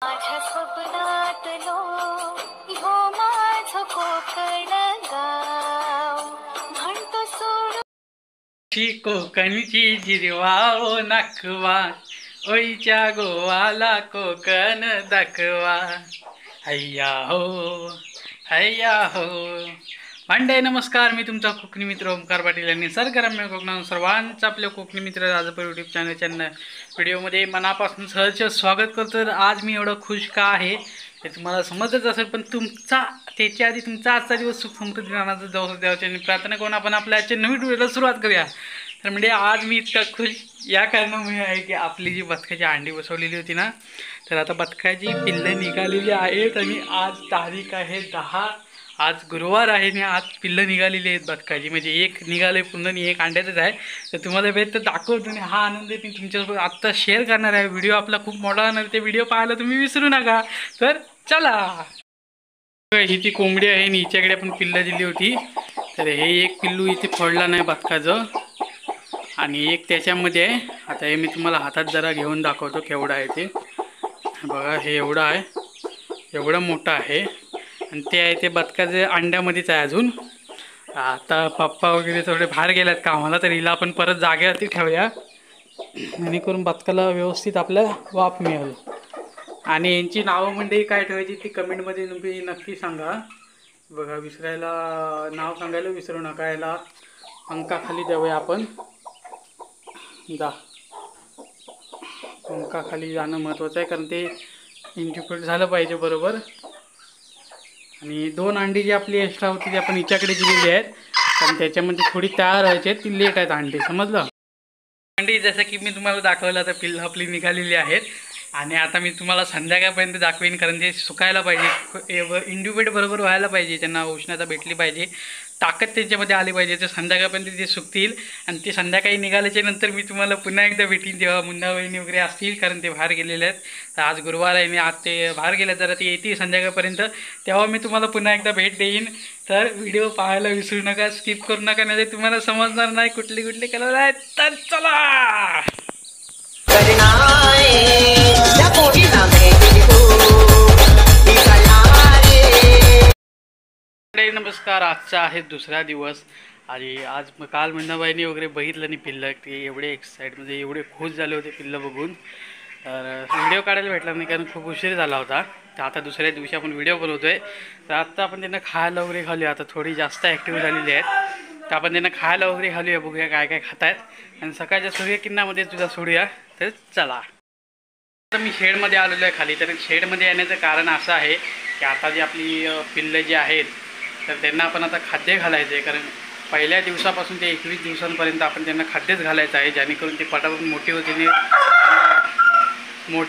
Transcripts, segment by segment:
माझ्या स्वप्नातलो ह्यो माझं कोकण गाव म्हणतो सोडून ची कोकणची जिरवा ओ नाकवा ओईच्या गोवाला कोकण दाखवा. हैया हो मंडळी नमस्कार. मी तुमचा कोकणी मित्र ओमकार पाटील यांनी सरगरम्य कोकणात सर्वांचं आपल्या कोकणी मित्र राजापूर यूट्यूब चॅनलच्या व्हिडिओमध्ये मनापासून सहर्ष स्वागत करतो. तर आज मी एवढं खुश का आहे हे तुम्हाला समजत असेल, पण त्याच्या आधी तुमचा आजचा दिवस सुख समृद्धी राहण्याचा जाऊ द्यावयाची आणि प्रार्थना करून आपण आपल्या आजच्या नवीन व्हिडिओला सुरुवात करूया. तर म्हणजे आज मी इतका खुश या कारणामुळे आहे की आपली जी बदकाची अंडी बसवलेली होती ना, तर आता बदकाची पिल्लं निघालेली आहेत आणि आज तारीख आहे 10. आज गुरुवार आहे आणि आज पिल्लं निघालेली आहेत बदकाची. म्हणजे एक निघाले पूर्ण आणि एक अंड्यातच आहे. तर तुम्हाला भेट तर दाखवतो आणि हा आनंद मी तुमच्यासोबत आत्ता शेअर करणार आहे. व्हिडिओ आपला खूप मोठा होणार, ते व्हिडिओ पाहायला तुम्ही विसरू नका. तर चला, ही ती कोंबडी आहे आणि हिच्याकडे आपण पिल्लं दिली होती. तर हे एक पिल्लू इथे फोडला नाही बदकाचं आणि एक त्याच्यामध्ये आहे. आता हे मी तुम्हाला हातात जरा घेऊन दाखवतो केवढं आहे ते. बघा, हे एवढं आहे, एवढं मोठं आहे आणि ते आहे ते बदकाचे अंड्यामध्येच आहे अजून. आता पप्पा वगैरे थोडे बाहेर गेल्यात कामाला, तर हिला आपण परत जागेवरती ठेवूया जेणेकरून बदकाला व्यवस्थित आपल्याला वाफ मिळेल. आणि यांची नावं म्हणजे काय ठेवायची ती कमेंटमध्ये तुम्ही नक्की सांगा. बघा, विसरायला नाव सांगायला विसरू नका. याला पंखाखाली देऊया आपण. पंखाखाली जाणं महत्त्वाचं आहे कारण ते इंक्युबेट झालं पाहिजे बरोबर. आणि 2 अंडी जी आपली एक्स्ट्रा होती ती आपण हिच्याकडे दिलेली आहेत कारण त्याच्यामध्ये थोडी तयार व्हायची आहेत, ती लेट आहेत अंडी. समजलं? अंडी जसं की मी तुम्हाला दाखवलं तर पिल्लं आपली निघालेली आहेत आणि आता मी तुम्हाला संध्याकाळपर्यंत दाखवेन कारण ते सुकायला पाहिजे, इंक्युबेट बरोबर व्हायला पाहिजे, त्यांना उष्णता भेटली पाहिजे, ताकद त्यांच्यामध्ये आली पाहिजे. तर संध्याकाळपर्यंत ते सुकतील आणि ते संध्याकाळी निघाल्याच्या नंतर मी तुम्हाला पुन्हा एकदा भेटीन तेव्हा मुन्ना वहिनी वगैरे असतील कारण ते बाहेर गेलेले आहेत. तर आज गुरुवार आहे आणि आज ते बाहेर गेले, जरा ते येतील संध्याकाळपर्यंत, तेव्हा मी तुम्हाला पुन्हा एकदा भेट देईन. तर व्हिडिओ पाहायला विसरू नका, स्किप करू नका, नाही तर तुम्हाला समजणार नाही कुठले कलर आहेत. तर चला, नमस्कार. आजचा आहे दुसरा दिवस आणि आज काल मंदाबाईंनी वगैरे बघितलं नाही पिल्लं, ते एवढे एक्साइट म्हणजे एवढे खुश झाले होते पिल्लं बघून. तर व्हिडिओ काढायला भेटला नाही कारण खूप उशीर झाला होता. तर आता दुसऱ्या दिवशी आपण व्हिडिओ बनवतोय. तर आत्ता आपण त्यांना खायला वगैरे घालूया. आता थोडी जास्त ॲक्टिव्ह झालेली आहेत तर आपण त्यांना खायला वगैरे घालूया, बघूया काय काय खात आहेत आणि सकाळच्या सूर्यकिरणामध्ये तुझा सोडूया. तर चला, आता मी शेडमध्ये आलेलो आहे खाली. तर शेडमध्ये येण्याचं कारण असं आहे की आता जी आपली पिल्लं जी आहेत तर त्यांना आपण आता खाद्य घालायचं आहे कारण पहिल्या दिवसापासून ते 21 दिवसांपर्यंत आपण त्यांना खाद्यच घालायचं आहे जेणेकरून ते पटापट मोठी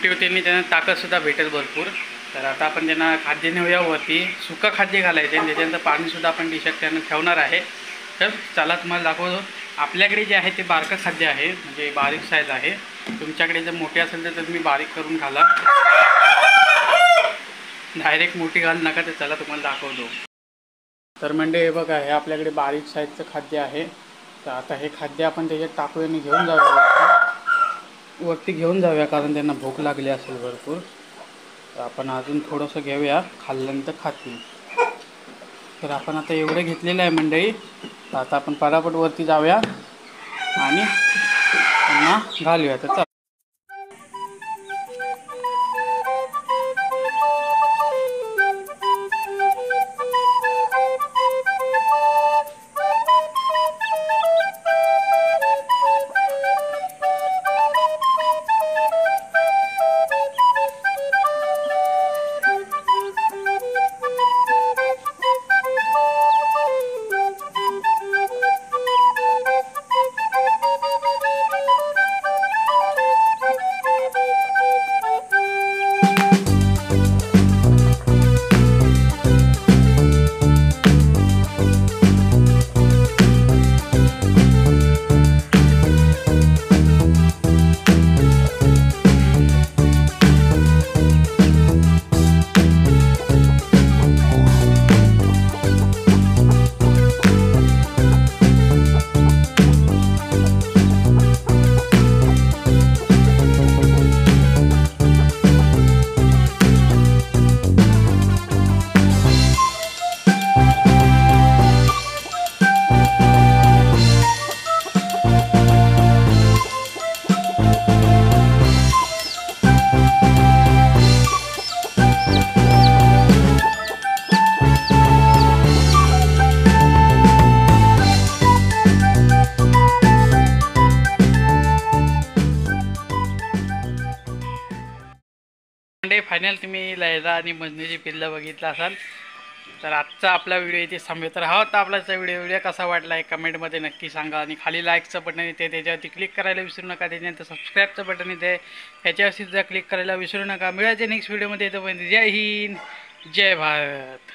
होते आणि त्यांना ताकदसुद्धा भेटेल भरपूर. तर आता आपण त्यांना खाद्य नेऊया वरती, सुकं खाद्य घालायचं आणि त्याच्यानंतर पाणीसुद्धा आपण डिशात त्यांना ठेवणार आहे. तर चला तुम्हाला दाखवतो. आपल्याकडे जे आहे ते बारकं खाद्य आहे, म्हणजे बारीक साईज आहे. तुमच्याकडे जर मोठे असेल तर तुम्ही बारीक करून घाला, डायरेक्ट मोठी घाल नका. तर चला तुम्हाला दाखवतो. तर म्हणजे हे बघा, हे आपल्याकडे बारीक साईजचं खाद्य आहे. तर आता हे खाद्य आपण त्याच्यात टाकूया आणि घेऊन जाऊया वरती घेऊन जाऊया कारण त्यांना भूक लागली असेल भरपूर. तर आपण अजून थोडंसं घेऊया, खाल्ल्यानंतर खातील. तर आपण आता एवढे घेतलेलं आहे मंडळी. तर आता आपण पटापट वरती जाऊया आणि त्यांना घालूया. तर चला, डे फायनल तुम्ही लैला आणि मजनूची पिल्लं बघितलं असाल. तर आजचा आपला व्हिडिओ इथे थांबतो. तर हा होता आपलाचा व्हिडिओ कसा वाटला आहे कमेंटमध्ये नक्की सांगा. आणि खाली लाईकचं बटन येते त्याच्यावरती क्लिक करायला विसरू नका. त्याच्यानंतर सबस्क्राईबचं बटन येते ह्याच्यावरती सुद्धा क्लिक करायला विसरू नका. मिळायचे नेक्स्ट व्हिडिओमध्ये येतो. पण जय हिंद जय भारत.